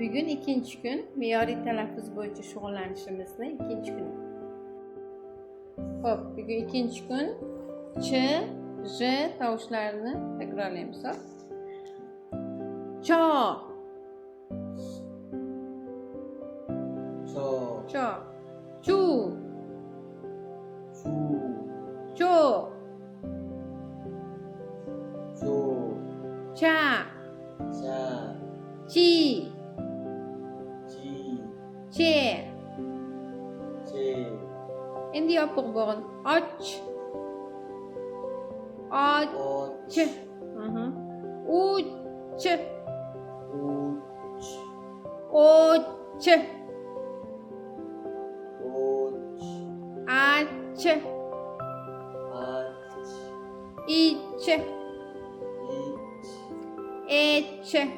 Bugun ikkinchi kun me'yoriy talaffuz bo'yicha shug'ullanishimizning ikkinchi kuni. Xo'p, bugun ikkinchi kun ch, j tovushlarini takrorlaymiz. Cho. Cho. Cho. Chu. Chu. Cho. Cho. Cha. Cha. Chi. Chi. Che. Che. Endi yopiq bo'g'in. Och. Och. Och. Uch. Uch. Och. Och. Ach. Ach. Ich. Ich. Ech. Ich.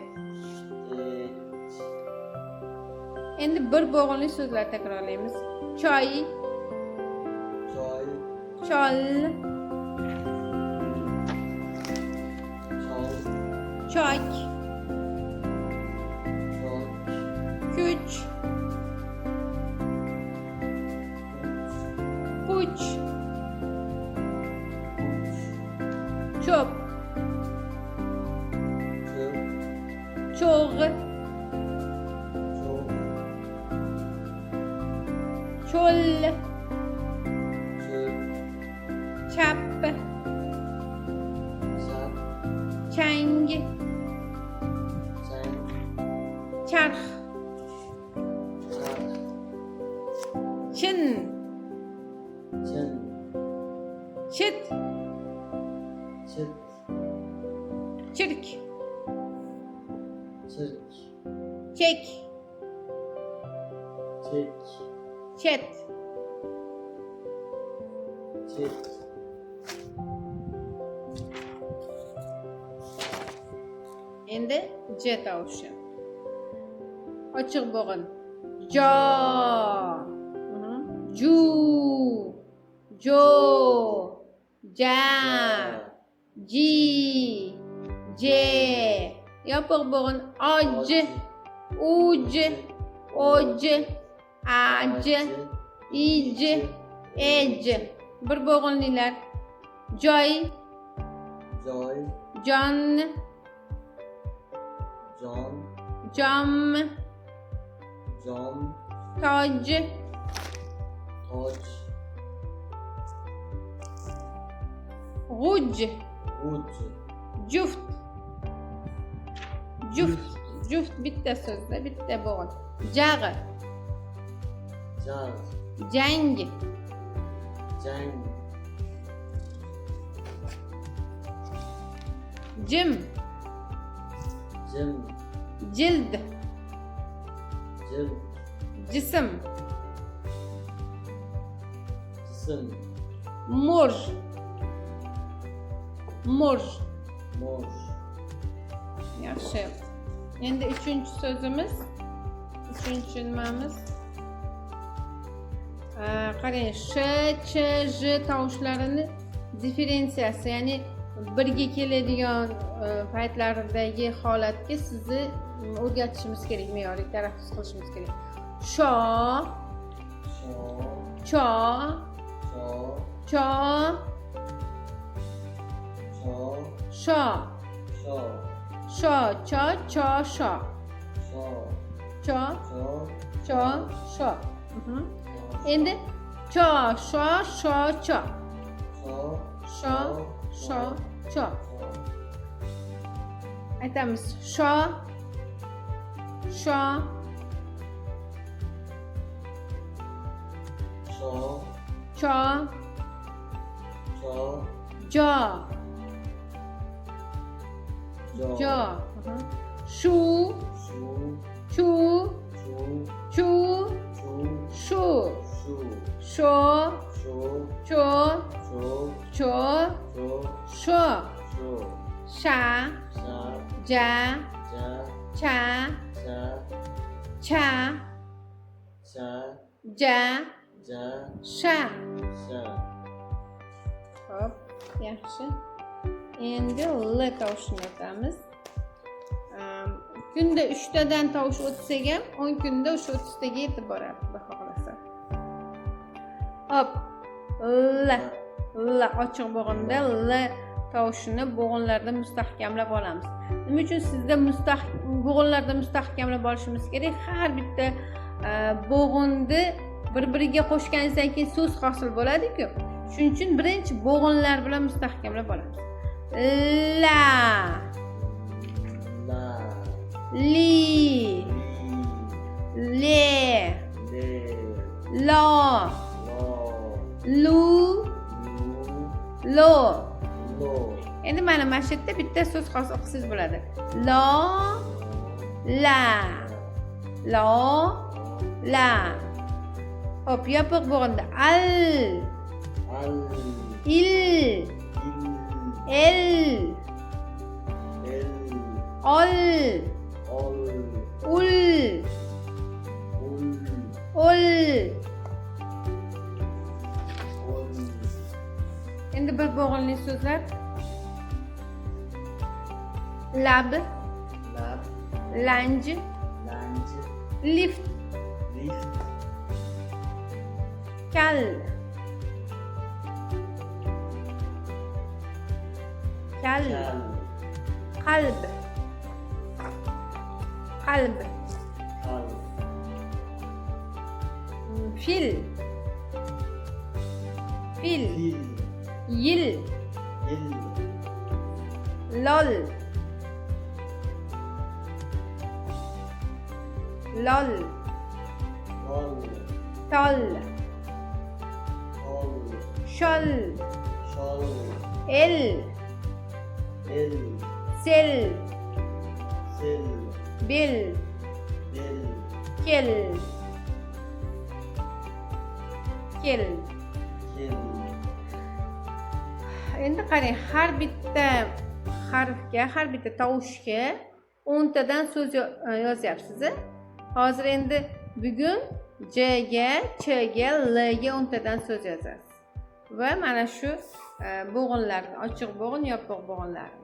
Endi bir bo'g'inli so'zlar takrorlaymiz. Choy. Choy. Chol. Chol. Chok. Chok. Kuch. Puch. Cho'p. Cho'p. Cho'g'. Cho'g'. Cho'l. Cho'l. Chap. Chap. Chang. Chang. Charx. Charx. Chin. Chin. Chit. Chit. Chirk. Chirk. Chek. Chek. Chet. Chek. Endi j tovushi. Ochiq bo'g'in. Jo. Ju. Jo. Ja. Ji. Je. Yopiq bo'g'in. Oj. Uj. Oj. Aj. Ij. Ej. Bir bo'g'inlilar. Joy. Joy. Jon. Jon. Jom. Jom. Toj. Toj. G'uj. G'uj. Juft. Juft. Juft bitta so'zda, bitta bo'g'in. Jag'. Jag. Jang. Jang. Jim. Jim. Jild. Jim. Jism. Jism. Murj. Murj. Moj. Yaxshi. Endi uchinchi so'zimiz. Uchinchi nimamiz? Qarang, sh, ch, j tovushlarini differensiyatsiyasi, ya'ni birga keladigan paytlaridagi holatga sizni o'rgatishimiz kerak, me'yoriy talaffuz qilishimiz kerak. Sho, Sho. cho, Cho. cho, Cho. sho, Sho. sho, cho, sho, Sho. cho, Cho. cho, sho. Endi cho, sho, sho, cho. Cho. Sho, sho, cho. Aytamiz. Sho, sho, Sho. cho, Cho. jo, Jo. jo. Shu, Shu. chu, Chu. chu, Chu. shu, Shu. sho, Shu. cho, Chu. cho, Chu. sho, Shu. sha, Sha. ja, Ja. cha, Cha. cha, Cha. ja, Ja. sha. Sha. Hop, yaxshi. Endi l tovushini aytamiz. kunda 3 tadan tovush o'tsak ham 10 kunda o'sha 30 taga yetib boradi, xudo xohlasa. Hop. L ochiq bo'g'inda L tovushini bo'g'inlarda mustahkamlab olamiz. Nima uchun sizda bo'g'inlarda mustahkamlab olishimiz kerak? Har bitta bo'g'inni bir-biriga qo'shganingizdan keyin so'z hosil bo'ladi-ku. Shuning uchun birinchi bo'g'inlar bilan mustahkamlab olamiz. La, La. li, le, Le. lo, Lo. lu, Lu. lo. Lo. Endi mana shu yerda bitta so'z hosil qilsangiz bo'ladi. Lo, la, lo, la. Hop, yopiq bo'g'inda al, Al. il, Il. el, El. ol, Ol. ul, Ul. ol. Ol. Endi bir bo'g'inli so'zlar. Lab, Lab. lanj, Lanj. lift, Lift. kal, kal, Kal. qalb, qalb, Kal. fil, fil, Fil. yil, Il. lol, lol, Ol. tol, Ol. shol, Şol. el, El. sel, Sel. bil, Bel. kel, kel. Kel. Endi qarang, har bitta harfga, har bitta tovushga 10 tadan so'z yozyapsiz. Hozir endi bugun J ga, Ch ga, L ga 10 tadan so'z yozasiz. Va mana shu bo'g'inlarni, ochiq bo'g'in, yopiq bo'g'inlarni